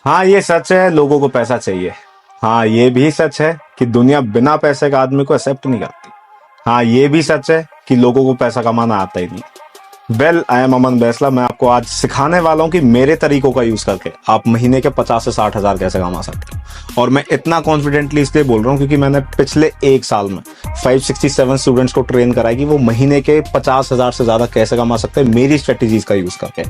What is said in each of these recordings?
हाँ ये सच है, लोगों को पैसा चाहिए। हाँ ये भी सच है कि दुनिया बिना पैसे का आदमी को एक्सेप्ट नहीं करती। हाँ ये भी सच है कि लोगों को पैसा कमाना आता ही नहीं। वेल, आई एम अमन बैसला। मैं आपको आज सिखाने वाला हूँ कि मेरे तरीकों का यूज करके आप महीने के 50 से 60 हजार कैसे कमा सकते हो। और मैं इतना कॉन्फिडेंटली इसलिए बोल रहा हूँ क्योंकि मैंने पिछले एक साल में 567 स्टूडेंट्स को ट्रेन करा है कि वो महीने के 50 हजार से ज्यादा कैसे कमा सकते हैं मेरी स्ट्रेटेजीज का यूज करके।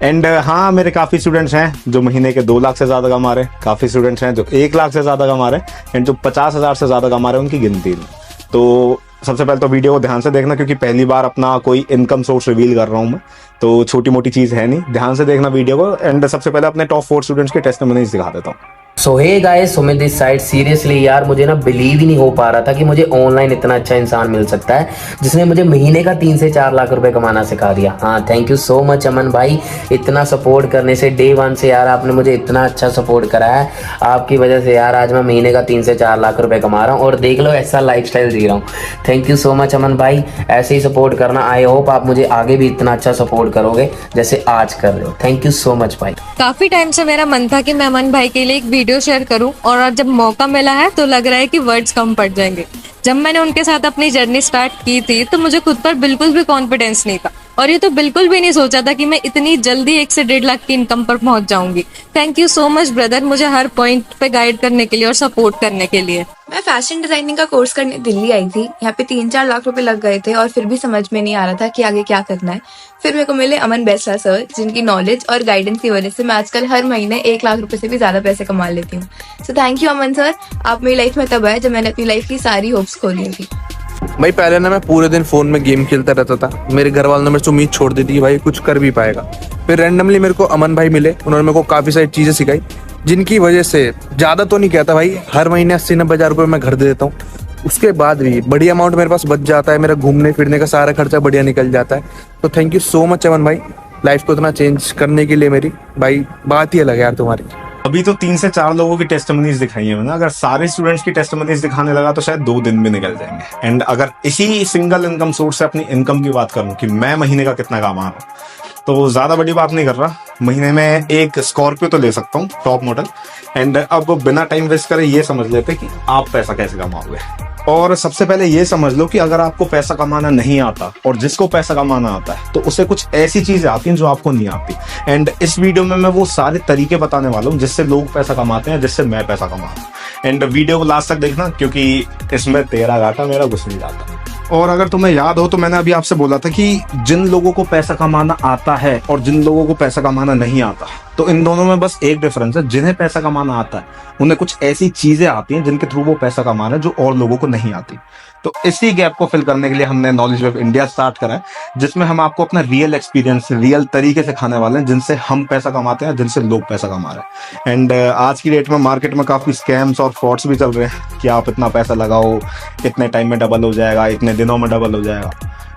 एंड हाँ, मेरे काफी स्टूडेंट्स हैं जो महीने के 2 लाख से ज्यादा कमा रहे हैं, काफी स्टूडेंट्स हैं जो 1 लाख से ज्यादा कमा रहे हैं, एंड जो 50 हजार से ज्यादा कमा रहे हैं उनकी गिनती नहीं। तो सबसे पहले तो वीडियो को ध्यान से देखना, क्योंकि पहली बार अपना कोई इनकम सोर्स रिवील कर रहा हूं मैं, तो छोटी मोटी चीज है नहीं। ध्यान से देखना वीडियो को। एंड सबसे पहले अपने टॉप 4 स्टूडेंट्स के टेस्टिमोनीज दिखा देता हूं। So hey guys, Sumit this side. Seriously यार, मुझे ना बिलीव ही नहीं हो पा रहा था कि मुझे ऑनलाइन इतना अच्छा इंसान मिल सकता है जिसने मुझे महीने का 3 से 4 लाख रुपए कमाना सिखा दिया। हाँ, थैंक यू सो मच अमन भाई, इतना सपोर्ट करने से डे 1 से यार आपने मुझे इतना अच्छा सपोर्ट करा है। आपकी वजह से यार आज मैं महीने का 3 से 4 लाख रुपए कमा रहा हूँ और देख लो ऐसा लाइफस्टाइल जी रहा हूँ। थैंक यू सो मच अमन भाई, ऐसे ही सपोर्ट करना। आई होप आप मुझे आगे भी इतना अच्छा सपोर्ट करोगे जैसे आज कर रहे हो। थैंक यू सो मच भाई। काफी टाइम से मेरा मन था कि मैं अमन भाई के लिए एक वीडियो शेयर करूं, और आज जब मौका मिला है तो लग रहा है कि वर्ड्स कम पड़ जाएंगे। जब मैंने उनके साथ अपनी जर्नी स्टार्ट की थी तो मुझे खुद पर बिल्कुल भी कॉन्फिडेंस नहीं था, और ये तो बिल्कुल भी नहीं सोचा था कि मैं इतनी जल्दी 1 से 1.5 लाख की इनकम पर पहुंच जाऊंगी। Thank you so much brother, मुझे हर पॉइंट पे गाइड करने के लिए और सपोर्ट करने के लिए। मैं फैशन डिजाइनिंग का कोर्स करने दिल्ली आई थी। यहाँ पे 3-4 लाख रुपए लग गए थे और फिर भी समझ में नहीं आ रहा था कि आगे क्या करना है। फिर मेरे को मिले अमन बैसला सर, जिनकी नॉलेज और गाइडेंस की वजह से मैं आजकल हर महीने 1 लाख रुपए से भी ज्यादा पैसे कमा लेती हूँ। So thank you Aman sir, आप मेरी लाइफ में तब आए जब मैंने अपनी लाइफ की सारी होप्स खो ली थी। भाई पहले ना मैं पूरे दिन फोन में गेम खेलता रहता था। मेरे घर वालों ने मेरे से उम्मीद छोड़ दी थी कि भाई कुछ कर भी पाएगा। फिर रैंडमली मेरे को अमन भाई मिले, उन्होंने मेरे को काफी सारी चीजें सिखाई जिनकी वजह से ज्यादा तो नहीं कहता भाई, हर महीने 80-90 हजार रुपये मैं घर दे देता हूँ। उसके बाद भी बढ़िया अमाउंट मेरे पास बच जाता है, मेरा घूमने फिरने का सारा खर्चा बढ़िया निकल जाता है। तो थैंक यू सो मच अमन भाई, लाइफ को इतना चेंज करने के लिए। मेरी भाई बात ही अलग है यार तुम्हारी। अभी तो 3 से 4 लोगों की टेस्टिमोनीज दिखाई है मैंने। अगर सारे स्टूडेंट्स की टेस्टिमोनीज दिखाने लगा तो शायद 2 दिन भी निकल जाएंगे। एंड अगर इसी सिंगल इनकम सोर्स से अपनी इनकम की बात करूं कि मैं महीने का कितना कमा रहा हूं, तो ज्यादा बड़ी बात नहीं कर रहा। महीने में एक स्कॉर्पियो तो ले सकता हूँ, टॉप मॉडल। एंड अब बिना टाइम वेस्ट करे ये समझ लेते कि आप पैसा कैसे कमाओगे। और सबसे पहले ये समझ लो कि अगर आपको पैसा कमाना नहीं आता, और जिसको पैसा कमाना आता है तो उसे कुछ ऐसी चीजें आती हैं जो आपको नहीं आती। एंड इस वीडियो में मैं वो सारे तरीके बताने वाला हूँ जिससे लोग पैसा कमाते हैं, जिससे मैं पैसा कमाता हूँ। एंड वीडियो को लास्ट तक देखना, क्योंकि इसमें तेरा घाटा मेरा कुछ नहीं जाता। और अगर तुम्हें याद हो तो मैंने अभी आपसे बोला था कि जिन लोगों को पैसा कमाना आता है और जिन लोगों को पैसा कमाना नहीं आता, तो इन दोनों में बस एक डिफरेंस है। जिन्हें पैसा कमाना आता है उन्हें कुछ ऐसी चीजें आती हैं जिनके थ्रू वो पैसा कमा रहे हैं जो और लोगों को नहीं आती। तो इसी गैप को फिल करने के लिए हमने नॉलेज वेव इंडिया स्टार्ट करा है, जिसमें हम आपको अपना रियल एक्सपीरियंस रियल तरीके से खाने वाले हैं, जिनसे हम पैसा कमाते हैं, जिनसे लोग पैसा कमा रहे हैं। एंड आज की डेट में मार्केट में काफी स्कैम्स और फ्रॉड्स भी चल रहे हैं कि आप इतना पैसा लगाओ, इतने टाइम में डबल हो जाएगा, इतने दिनों में डबल हो जाएगा।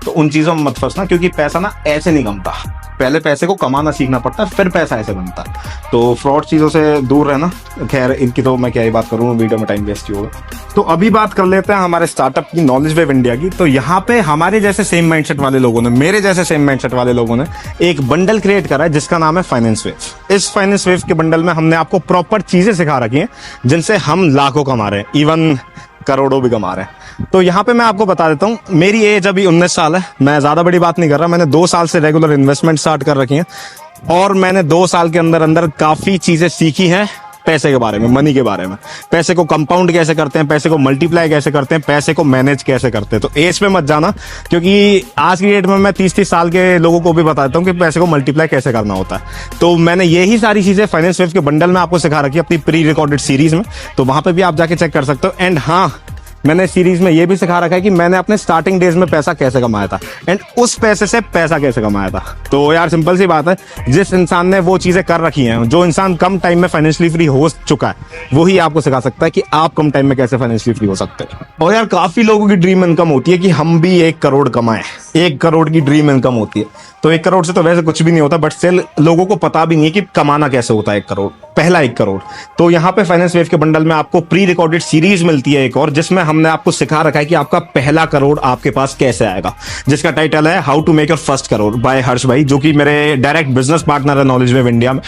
तो उन चीजों में मत फंसना, क्योंकि पैसा ना ऐसे नहीं कमता। पहले पैसे को कमाना सीखना पड़ता है, फिर पैसा ऐसे बनता है। तो फ्रॉड चीजों से दूर रहना। खैर इनकी तो मैं क्या ही बात करूँ, वीडियो में टाइम वेस्ट ही होगा। तो अभी बात कर लेते हैं हमारे स्टार्टअप की, नॉलेज वेव इंडिया की। तो यहाँ पे हमारे जैसे सेम माइंडसेट वाले लोगों ने, मेरे जैसे सेम माइंडसेट वाले लोगों ने एक बंडल क्रिएट करा है जिसका नाम है फाइनेंस वेव। इस फाइनेंस वेव के बंडल में हमने आपको प्रॉपर चीजें सिखा रखी हैं जिनसे हम लाखों कमा रहे हैं, इवन करोड़ों भी कमा रहे हैं। तो यहाँ पे मैं आपको बता देता हूँ, मेरी एज अभी 19 साल है। मैं ज्यादा बड़ी बात नहीं कर रहा। मैंने 2 साल से रेगुलर इन्वेस्टमेंट स्टार्ट कर रखी है, और मैंने 2 साल के अंदर अंदर काफी चीजें सीखी हैं पैसे के बारे में, मनी के बारे में। पैसे को कंपाउंड कैसे करते हैं, पैसे को मल्टीप्लाई कैसे करते हैं, पैसे को मैनेज कैसे करते हैं। तो एज पे मत जाना, क्योंकि आज की डेट में मैं 30-30 साल के लोगों को भी बताता हूँ कि पैसे को मल्टीप्लाई कैसे करना होता है। तो मैंने यही सारी चीजें फाइनेंस वेव के बंडल में आपको सिखा रखी है अपनी प्री रिकॉर्डेड सीरीज में। तो वहां पे भी आप जाके चेक कर सकते हो। एंड हाँ, मैंने सीरीज में ये भी सिखा रखा है कि मैंने अपने स्टार्टिंग डेज में पैसा कैसे कमाया था, एंड उस पैसे से पैसा कैसे कमाया था। तो यार सिंपल सी बात है, जिस इंसान ने वो चीजें कर रखी हैं, जो इंसान कम टाइम में फाइनेंशियली फ्री हो चुका है, वही आपको सिखा सकता है कि आप कम टाइम में कैसे फाइनेंशियली फ्री हो सकते हैं। और यार काफी लोगों की ड्रीम इनकम होती है कि हम भी 1 करोड़ कमाएं। 1 करोड़ की ड्रीम इनकम होती है। तो 1 करोड़ से तो वैसे कुछ भी नहीं होता, बट स्टिल लोगों को पता भी नहीं है कि कमाना कैसे होता है 1 करोड़, पहला 1 करोड़। तो यहाँ पे फाइनेंस वेव के बंडल में आपको प्री रिकॉर्डेड सीरीज मिलती है एक और, जिसमें हमने आपको सिखा रखा है कि आपका पहला करोड़ आपके पास कैसे आएगा, जिसका टाइटल है how to make your first crore by Harsh भाई, जो कि मेरे डायरेक्ट बिजनेस पार्टनर है नॉलेज वेव इंडिया में।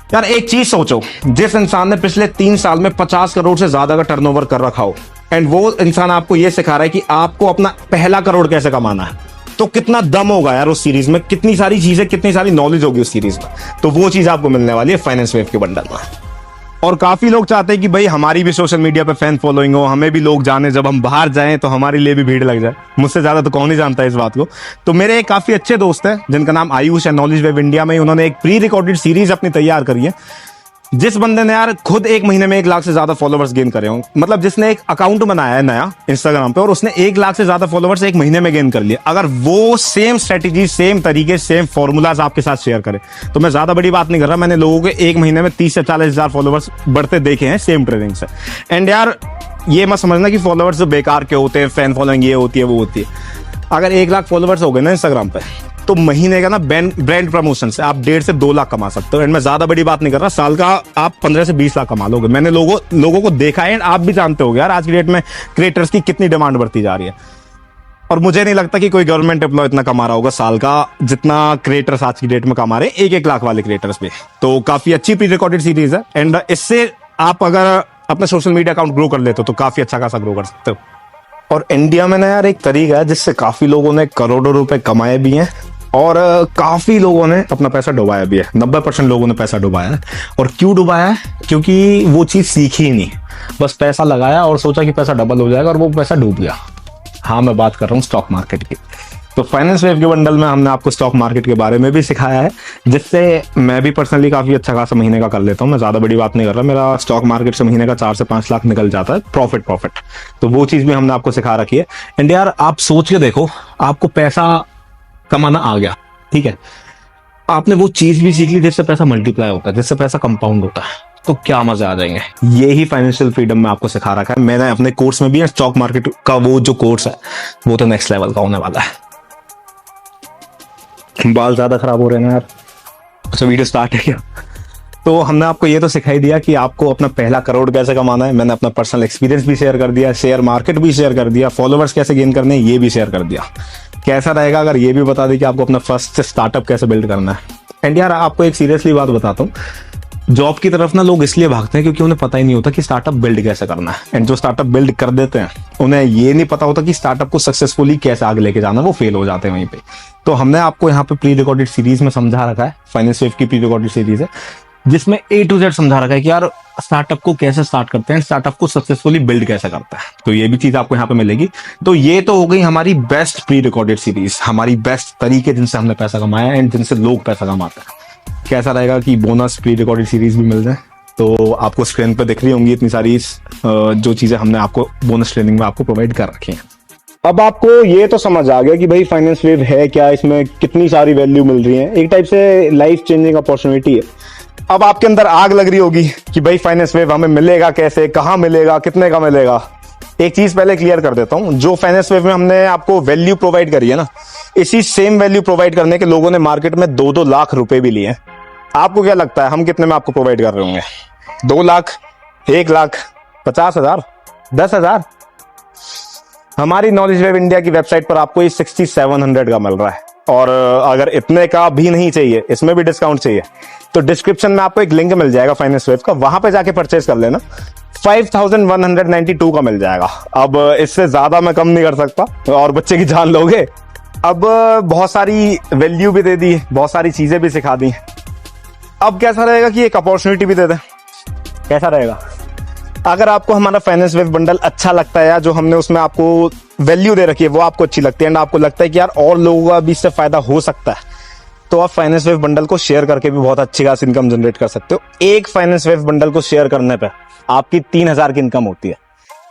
यार एक चीज सोचो, जिस इंसान ने पिछले 3 साल में 50 करोड़ से ज्यादा का टर्नओवर कर रखा हो, एंड वो इंसान आपको ये सिखा रहा है कि आपको अपना पहला करोड़ कैसे कमाना है, तो कितना दम होगा यार उस सीरीज में, कितनी सारी चीजें, कितनी सारी नॉलेज होगी उस सीरीज में। तो वो चीज आपको मिलने वाली है फाइनेंस वेव के बंडल में। और काफी लोग चाहते हैं कि भाई हमारी भी सोशल मीडिया पे फैन फॉलोइंग हो, हमें भी लोग जाने, जब हम बाहर जाएं तो हमारे लिए भी भीड़ लग जाए। मुझसे ज्यादा तो कौन ही जानता है इस बात को। तो मेरे एक काफी अच्छे दोस्त हैं जिनका नाम आयुष है, नॉलेज वेव इंडिया में उन्होंने एक प्री रिकॉर्डेड सीरीज अपनी तैयार करी है। जिस बंदे ने यार खुद एक महीने में 1 लाख से ज्यादा फॉलोवर्स गेन करे हों, मतलब जिसने एक अकाउंट बनाया है नया इंस्टाग्राम पे और उसने 1 लाख से ज्यादा फॉलोवर्स 1 महीने में गेन कर लिए, अगर वो सेम स्ट्रेटेजी, सेम तरीके, सेम फॉर्मूलाज आपके साथ शेयर करे, तो मैं ज्यादा बड़ी बात नहीं कर रहा, मैंने लोगों के 1 महीने में 30 से 40 हजार फॉलोवर्स बढ़ते देखे हैं सेम ट्रेनिंग से। एंड यार ये मत समझना कि फॉलोवर्स बेकार के होते हैं, फैन फॉलोइंग ये होती है वो होती है। अगर 1 लाख फॉलोवर्स हो गए ना इंस्टाग्राम पे, तो महीने का ना ब्रांड प्रमोशन से आप 1.5 से 2 लाख कमा सकते हो। एंड मैं ज्यादा बड़ी बात नहीं कर रहा, साल का आप 15 से 20 लाख कमा लोगे। मैंने लोगों को देखा है, आप भी जानते हो यार आज की डेट में क्रिएटर्स की कितनी डिमांड बढ़ती जा रही है। और मुझे नहीं लगता कि कोई गवर्नमेंट एम्प्लॉय इतना कमा रहा होगा साल का जितना क्रिएटर्स आज की डेट में कमा रहे हैं, 1-1 लाख वाले क्रिएटर्स भी। तो काफी अच्छी प्री रिकॉर्डेड सीरीज है, एंड इससे आप अगर अपना सोशल मीडिया अकाउंट ग्रो कर लेते हो तो काफी अच्छा खासा ग्रो कर सकते हो। और इंडिया में ना यार एक तरीका है जिससे काफी लोगों ने करोड़ों रुपए कमाए भी हैं और काफी लोगों ने अपना पैसा डुबाया भी है। 90% लोगों ने पैसा डुबाया है। और क्यों डुबाया है? क्योंकि वो चीज सीखी ही नहीं, बस पैसा लगाया और सोचा कि पैसा डबल हो जाएगा और वो पैसा डूब गया। हाँ, मैं बात कर रहा हूँ स्टॉक मार्केट की। तो फाइनेंस वेव के बंडल में हमने आपको स्टॉक मार्केट के बारे में भी सिखाया है, जिससे मैं भी पर्सनली काफी अच्छा खासा महीने का कर लेता हूँ। मैं ज्यादा बड़ी बात नहीं कर रहा, मेरा स्टॉक मार्केट से महीने का 4 से 5 लाख निकल जाता है प्रॉफिट। तो वो चीज भी हमने आपको सिखा रखी है। एंड यार आप सोच के देखो, आपको पैसा कमाना आ गया, ठीक है, आपने वो चीज भी सीख ली जिससे पैसा मल्टीप्लाई होता है, जिससे पैसा कंपाउंड होता है, तो क्या मजे आ जाएंगे। यही फाइनेंशियल फ्रीडम में आपको सिखा रखा है मैंने अपने कोर्स में भी है। स्टॉक मार्केट का वो जो कोर्स है वो तो नेक्स्ट लेवल का होने वाला है। बाल ज्यादा खराब हो रहे हैं यार। अच्छा, वीडियो स्टार्ट है क्या? तो हमने आपको ये तो सिखाई दिया कि आपको अपना पहला करोड़ कैसे कमाना है। मैंने अपना पर्सनल एक्सपीरियंस भी शेयर कर दिया, शेयर मार्केट भी शेयर कर दिया, फॉलोवर्स कैसे गेन करने ये भी शेयर कर दिया। कैसा रहेगा अगर ये भी बता दें कि आपको अपना फर्स्ट स्टार्टअप कैसे बिल्ड करना है। एंड यार आपको एक सीरियसली बात बताता हूँ, जॉब की तरफ ना लोग इसलिए भागते हैं क्योंकि उन्हें पता ही नहीं होता कि स्टार्टअप बिल्ड कैसे करना है। एंड जो स्टार्टअप बिल्ड कर देते हैं उन्हें ये नहीं पता होता कि स्टार्टअप को सक्सेसफुली कैसे आगे लेके जाना, वो फेल हो जाते हैं वहीं पे। तो हमने आपको यहाँ पे प्री रिकॉर्डेड सीरीज में समझा रखा है, फाइनेंस वेव की प्री रिकॉर्डेड सीरीज है, जिसमें A to Z समझा रखा है कि यार स्टार्टअप को कैसे स्टार्ट करते हैं, स्टार्टअप को सक्सेसफुली बिल्ड कैसे करता है। तो ये भी चीज आपको यहाँ पे मिलेगी। तो ये तो हो गई हमारी बेस्ट प्री रिकॉर्डेड सीरीज, हमारी बेस्ट तरीके जिनसे हमने पैसा कमाया एंड जिनसे लोग पैसा कमाते हैं। कैसा रहेगा कि बोनस प्री रिकॉर्डेड सीरीज भी मिल जाए। तो आपको स्क्रीन पे दिख रही होंगी इतनी सारी जो चीजें हमने आपको बोनस ट्रेनिंग में आपको प्रोवाइड कर रखी हैं। अब आपको ये तो समझ आ गया कि भाई फाइनेंस वेव है क्या, इसमें कितनी सारी वैल्यू मिल रही है, एक टाइप से लाइफ चेंजिंग अपॉर्चुनिटी है। अब आपके अंदर आग लग रही होगी कि भाई फाइनेंस वेव हमें मिलेगा कैसे, कहाँ मिलेगा, कितने का मिलेगा। एक चीज पहले क्लियर कर देता हूं, जो फाइनेंस वेव में हमने आपको वैल्यू प्रोवाइड करी है ना, इसी सेम वैल्यू प्रोवाइड करने के लोगों ने मार्केट में 2-2 लाख रुपए भी लिए हैं। आपको क्या लगता है हम कितने में आपको प्रोवाइड कर रहे होंगे? 2 लाख, 1 लाख, 50,000, 10,000? हमारी नॉलेज वेव इंडिया की वेबसाइट पर आपको ये 6700 का मिल रहा है। और अगर इतने का भी नहीं चाहिए, इसमें भी डिस्काउंट चाहिए, तो डिस्क्रिप्शन में आपको एक लिंक मिल जाएगा फाइनेंस वेव का, वहां पे जाके परचेज कर लेना। 5192 का मिल जाएगा। अब इससे ज्यादा मैं कम नहीं कर सकता और बच्चे की जान लोगे। अब बहुत सारी वैल्यू भी दे दी, बहुत सारी चीजें भी सिखा दी। अब कैसा रहेगा कि एक अपॉर्चुनिटी भी दे दे। कैसा रहेगा अगर आपको हमारा फाइनेंस वेव बंडल अच्छा लगता है, या जो हमने उसमें आपको वैल्यू दे रखी है वो आपको अच्छी लगती है एंड आपको लगता है कि यार और लोगों का भी इससे फायदा हो सकता है, तो आप फाइनेंस वेव बंडल को शेयर करके भी बहुत अच्छी खासी इनकम जनरेट कर सकते हो। एक फाइनेंस वेव बंडल को शेयर करने पे आपकी 3000 की इनकम होती है,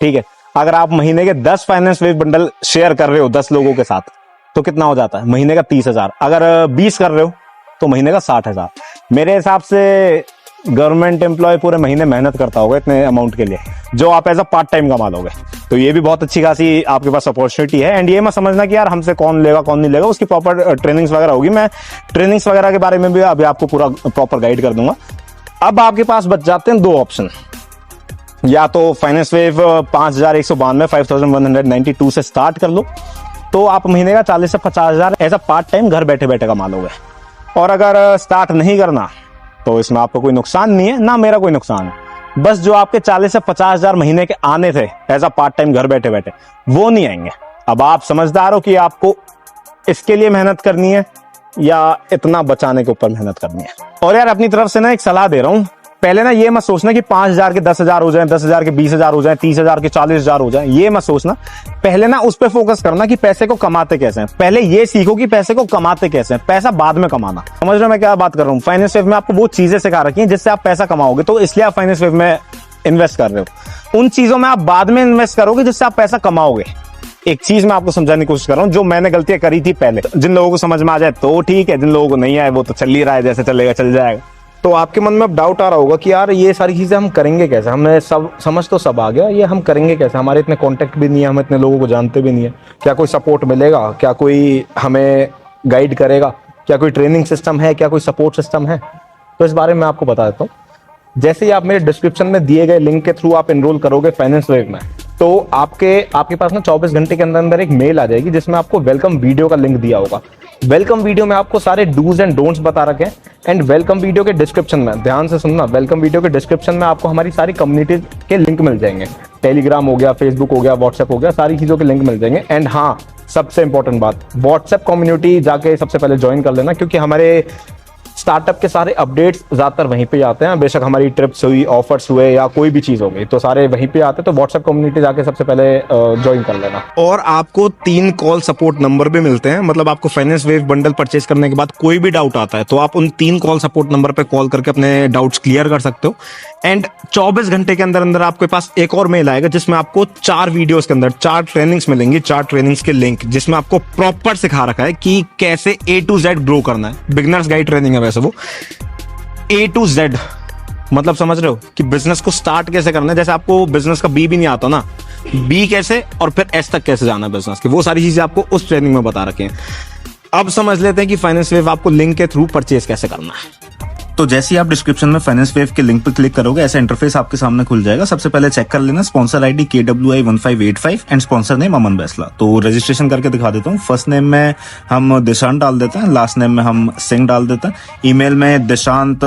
ठीक है। अगर आप महीने के 10 फाइनेंस वेव बंडल शेयर कर रहे हो 10 लोगों के साथ, तो कितना हो जाता है? महीने का 30,000। अगर 20 कर रहे हो तो महीने का 60,000। मेरे हिसाब से गवर्नमेंट एम्प्लॉय पूरे महीने मेहनत करता होगा इतने अमाउंट के लिए, जो आप एज अ पार्ट टाइम कमा लोगे। तो ये भी बहुत अच्छी खासी आपके पास अपॉर्चुनिटी है। एंड ये मत समझना कि यार हमसे कौन लेगा कौन नहीं लेगा, उसकी प्रॉपर ट्रेनिंग्स वगैरह होगी। मैं ट्रेनिंग्स वगैरह के बारे में भी अभी आपको पूरा प्रॉपर गाइड कर दूंगा। अब आपके पास बच जाते हैं 2 ऑप्शन, या तो फाइनेंस वेव 5192 5192 से स्टार्ट कर लो, तो आप महीने का 40 से 50,000 एज अ पार्ट टाइम घर बैठे बैठे कमा लोगे। और अगर स्टार्ट नहीं करना तो इसमें आपको कोई नुकसान नहीं है, ना मेरा कोई नुकसान है। बस जो आपके 40 से 50,000 महीने के आने थे एज अ पार्ट टाइम घर बैठे बैठे, वो नहीं आएंगे। अब आप समझदार हो कि आपको इसके लिए मेहनत करनी है या इतना बचाने के ऊपर मेहनत करनी है। और यार अपनी तरफ से ना एक सलाह दे रहा हूं, पहले ना ये मत सोचना कि 5,000 के 10,000 हो जाए, 10,000 के 20,000 हो जाए, 30,000 के 40,000 हो जाए, ये मत सोचना। पहले ना उस पे फोकस करना कि पैसे को कमाते कैसे हैं। पहले ये सीखो कि पैसे को कमाते कैसे हैं, पैसा बाद में कमाना। समझ रहे हो मैं क्या बात कर रहा हूँ? फाइनेंस वेव में आपको वो चीजें सिखा रखी हैं जिससे आप पैसा कमाओगे, तो इसलिए आप फाइनेंस वेव में इन्वेस्ट कर रहे हो। उन चीजों में आप बाद में इन्वेस्ट करोगे जिससे आप पैसा कमाओगे। एक चीज मैं आपको समझाने की कोशिश कर रहा हूँ, जो मैंने गलतियां करी थी पहले, जिन लोगों को समझ में आ जाए तो ठीक है, जिन लोगों को नहीं आए वो तो चल ही रहा है, जैसे चलेगा चल जाएगा। तो आपके मन में अब डाउट आ रहा होगा कि यार ये सारी चीजें हम करेंगे कैसे, हमें सब समझ तो सब आ गया, ये हम करेंगे कैसे, हमारे इतने कांटेक्ट भी नहीं है, हम इतने लोगों को जानते भी नहीं है, क्या कोई सपोर्ट मिलेगा, क्या कोई हमें गाइड करेगा, क्या कोई ट्रेनिंग सिस्टम है, क्या कोई सपोर्ट सिस्टम है? तो इस बारे में आपको बता देता हूँ। जैसे ही आप मेरे डिस्क्रिप्शन में दिए गए लिंक के थ्रू आप एनरोल करोगे फाइनेंस वेव में, तो आपके पास ना 24 घंटे के अंदर अंदर एक मेल आ जाएगी जिसमें आपको वेलकम वीडियो का लिंक दिया होगा। वेलकम वीडियो में आपको सारे डूज एंड डोंट्स बता रखे हैं। एंड वेलकम वीडियो के डिस्क्रिप्शन में, ध्यान से सुनना, वेलकम वीडियो के डिस्क्रिप्शन में आपको हमारी सारी कम्युनिटी के लिंक मिल जाएंगे। टेलीग्राम हो गया, फेसबुक हो गया, व्हाट्सएप हो गया, सारी चीजों के लिंक मिल जाएंगे। एंड हाँ, सबसे इंपॉर्टेंट बात, व्हाट्सएप कम्युनिटी जाके सबसे पहले ज्वाइन कर लेना, क्योंकि हमारे स्टार्टअप के सारे अपडेट्स ज्यादातर वहीं पे आते हैं। बेशक हमारी ट्रिप्स हुई, ऑफर्स हुए या कोई भी चीज हो गई, तो सारे वहीं पे आते हैं। तो व्हाट्सएप कम्युनिटी जाके सबसे पहले ज्वाइन कर लेना। और आपको 3 कॉल सपोर्ट नंबर भी मिलते हैं, मतलब आपको फाइनेंस वेव बंडल परचेज करने के बाद कोई भी डाउट आता है तो आप उन 3 कॉल सपोर्ट नंबर पे कॉल करके अपने डाउट्स क्लियर कर सकते हो। एंड 24 घंटे के अंदर अंदर आपके पास एक और मेल आएगा जिसमें आपको 4 वीडियोस के अंदर 4 ट्रेनिंग्स मिलेंगी, 4 ट्रेनिंग्स के लिंक, जिसमें आपको प्रॉपर सिखा रखा है कि कैसे A to Z ग्रो करना है। बिगिनर्स गाइड ट्रेनिंग है वैसे वो, A to Z, मतलब समझ रहे हो कि बिजनेस को स्टार्ट कैसे करना है। जैसे आपको बिजनेस का B भी नहीं आता ना, B कैसे और फिर S तक कैसे जाना है बिजनेस के, वो सारी चीजें आपको उस ट्रेनिंग में बता रखे हैं। अब समझ लेते हैं कि फाइनेंस वेव आपको लिंक के थ्रू परचेज कैसे करना है। तो जैसे ही आप डिस्क्रिप्शन में फाइनेंस वेव के लिंक पर क्लिक करोगे, ऐसा इंटरफेस आपके सामने खुल जाएगा। सबसे पहले चेक कर लेना sponsor ID KWI1585 and sponsor name Aman Baisla. तो रजिस्ट्रेशन करके दिखा देता हूँ। फर्स्ट नेम में हम दिशांत डाल देते हैं, लास्ट नेम में हम सिंह डाल देते हैं, ईमेल में दिशांत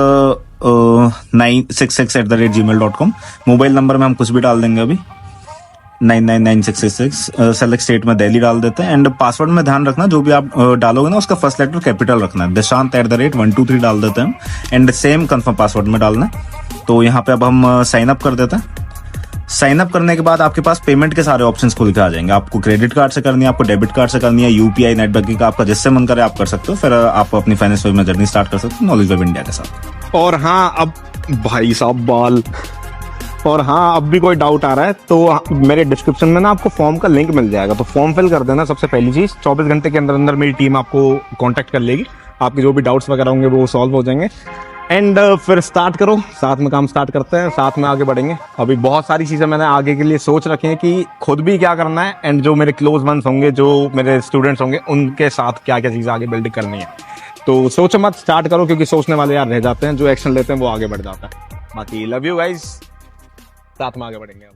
966@gmail.com, मोबाइल नंबर में हम कुछ भी डाल देंगे अभी 999666, सेलेक्ट स्टेट में दिल्ली डाल देते हैं। एंड पासवर्ड में ध्यान रखना जो भी आप डालोगे ना उसका फर्स्ट लेटर कैपिटल रखना है, दिशांत@123 डाल देते हैं एंड सेम कंफर्म पासवर्ड में डालना है। तो यहाँ पे अब हम साइन अप कर देते हैं। साइन अप करने के बाद आपके पास पेमेंट के सारे ऑप्शंस खुल के आ जाएंगे। आपको क्रेडिट कार्ड से करनी है, आपको डेबिट कार्ड से करनी है, UPI, नेट बैंकिंग का, आपका जिससे मन करे आप कर सकते हो। फिर आप अपनी फाइनेंस वेव में जर्नी स्टार्ट कर सकते हो नॉलेज वेब इंडिया के साथ। और हाँ, अब भाई साहब बाल, और हाँ, अब भी कोई डाउट आ रहा है तो मेरे डिस्क्रिप्शन में ना आपको फॉर्म का लिंक मिल जाएगा, तो फॉर्म फिल कर देना। सबसे पहली चीज, 24 घंटे के अंदर अंदर मेरी टीम आपको कांटेक्ट कर लेगी, आपके जो भी डाउट्स वगैरह होंगे वो सॉल्व हो जाएंगे। एंड फिर स्टार्ट करो, साथ में काम स्टार्ट करते हैं, साथ में आगे बढ़ेंगे। अभी बहुत सारी चीजें मैंने आगे के लिए सोच रखी हैं कि खुद भी क्या करना है एंड जो मेरे क्लोज वंस होंगे, जो मेरे स्टूडेंट्स होंगे, उनके साथ क्या क्या चीजें आगे बिल्ड करनी है। तो सोचो मत, स्टार्ट करो, क्योंकि सोचने वाले यार रह जाते हैं, जो एक्शन लेते हैं वो आगे बढ़ जाता है। बाकी लव यू गाइस, साथ में आगे बढ़ेंगे अब।